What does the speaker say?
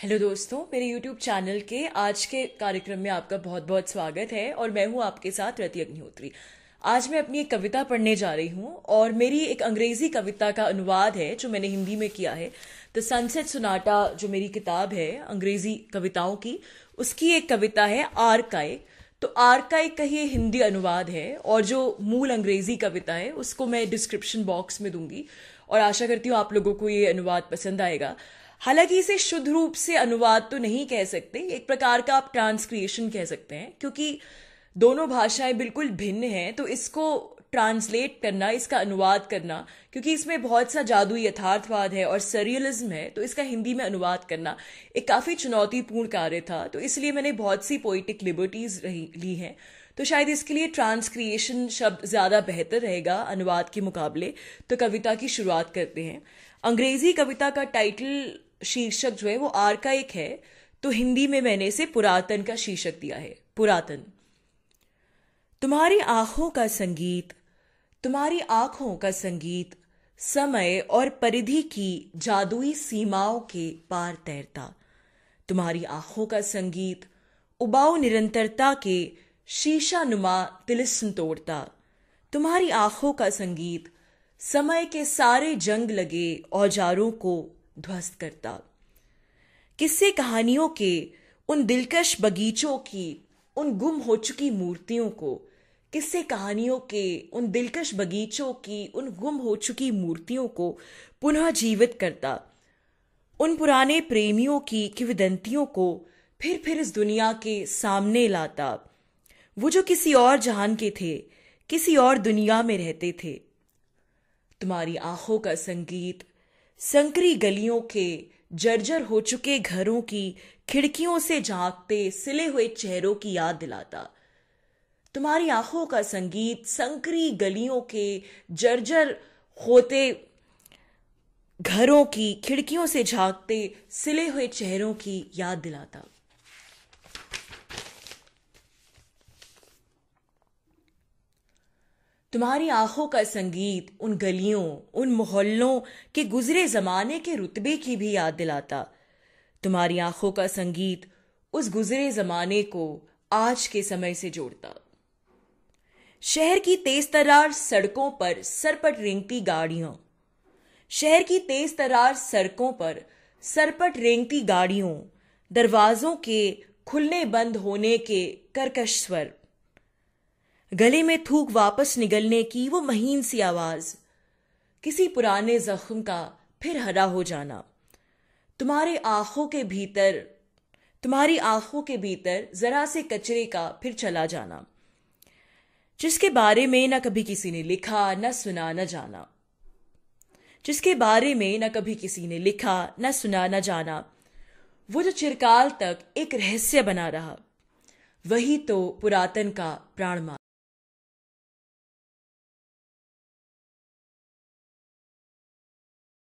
Hello दोस्तों, मेरे YouTube channel के आज के कार्यक्रम में आपका बहुत बहुत स्वागत है और मैं हूं आपके साथ रति अग्निहोत्री। आज मैं अपनी एक कविता पढ़ने जा रही हूं और मेरी एक अंग्रेजी कविता का अनुवाद है जो मैंने हिंदी में किया है। द सनसेट सोनाटा जो मेरी किताब है अंग्रेजी कविताओं की, उसकी एक कविता है आर्काइक। तो आर्काइक का ये हिंदी अनुवाद है और जो मूल अंग्रेजी कविता है उसको मैं डिस्क्रिप्शन बॉक्स में दूंगी और आशा करती हूँ आप लोगों को ये अनुवाद पसंद आएगा। हालांकि इसे शुद्ध रूप से अनुवाद तो नहीं कह सकते, एक प्रकार का आप ट्रांसक्रिएशन कह सकते हैं, क्योंकि दोनों भाषाएं बिल्कुल भिन्न हैं। तो इसको ट्रांसलेट करना, इसका अनुवाद करना, क्योंकि इसमें बहुत सा जादुई यथार्थवाद है और सरियलिज्म है, तो इसका हिंदी में अनुवाद करना एक काफी चुनौतीपूर्ण कार्य था। तो इसलिए मैंने बहुत सी पोइटिक लिबर्टीज ली हैं। तो शायद इसके लिए ट्रांसक्रिएशन शब्द ज्यादा बेहतर रहेगा अनुवाद के मुकाबले। तो कविता की शुरुआत करते हैं। अंग्रेजी कविता का टाइटल शीर्षक जो है वो आर्काइक है, तो हिंदी में मैंने इसे पुरातन का शीर्षक दिया है। पुरातन। तुम्हारी आंखों का संगीत, तुम्हारी आंखों का संगीत समय और परिधि की जादुई सीमाओं के पार तैरता। तुम्हारी आंखों का संगीत उबाऊ निरंतरता के शीशानुमा तिलिस्म तोड़ता। तुम्हारी आंखों का संगीत समय के सारे जंग लगे औजारों को ध्वस्त करता। किस्से कहानियों के उन दिलकश बगीचों की उन गुम हो चुकी मूर्तियों को, किस्से कहानियों के उन दिलकश बगीचों की उन गुम हो चुकी मूर्तियों को पुनः जीवित करता। उन पुराने प्रेमियों की किंवदंतियों को फिर इस दुनिया के सामने लाता। वो जो किसी और जहान के थे, किसी और दुनिया में रहते थे। तुम्हारी आंखों का संगीत संकरी गलियों के जर्जर हो चुके घरों की खिड़कियों से झांकते सिले हुए चेहरों की याद दिलाता। तुम्हारी आंखों का संगीत संकरी गलियों के जर्जर होते घरों की खिड़कियों से झांकते सिले हुए चेहरों की याद दिलाता। तुम्हारी आंखों का संगीत उन गलियों, उन मोहल्लों के गुजरे जमाने के रुतबे की भी याद दिलाता। तुम्हारी आंखों का संगीत उस गुजरे जमाने को आज के समय से जोड़ता। शहर की तेज तरार सड़कों पर सरपट रेंगती गाड़ियों, शहर की तेज तरार सड़कों पर सरपट रेंगती गाड़ियों, दरवाजों के खुलने बंद होने के कर्कश स्वर, गले में थूक वापस निगलने की वो महीन सी आवाज, किसी पुराने जख्म का फिर हरा हो जाना। तुम्हारी आंखों के भीतर जरा से कचरे का फिर चला जाना, जिसके बारे में न कभी किसी ने लिखा, न सुना, न जाना। जिसके बारे में न कभी किसी ने लिखा, न सुना, न जाना। वो जो चिरकाल तक एक रहस्य बना रहा, वही तो पुरातन का प्राण मार।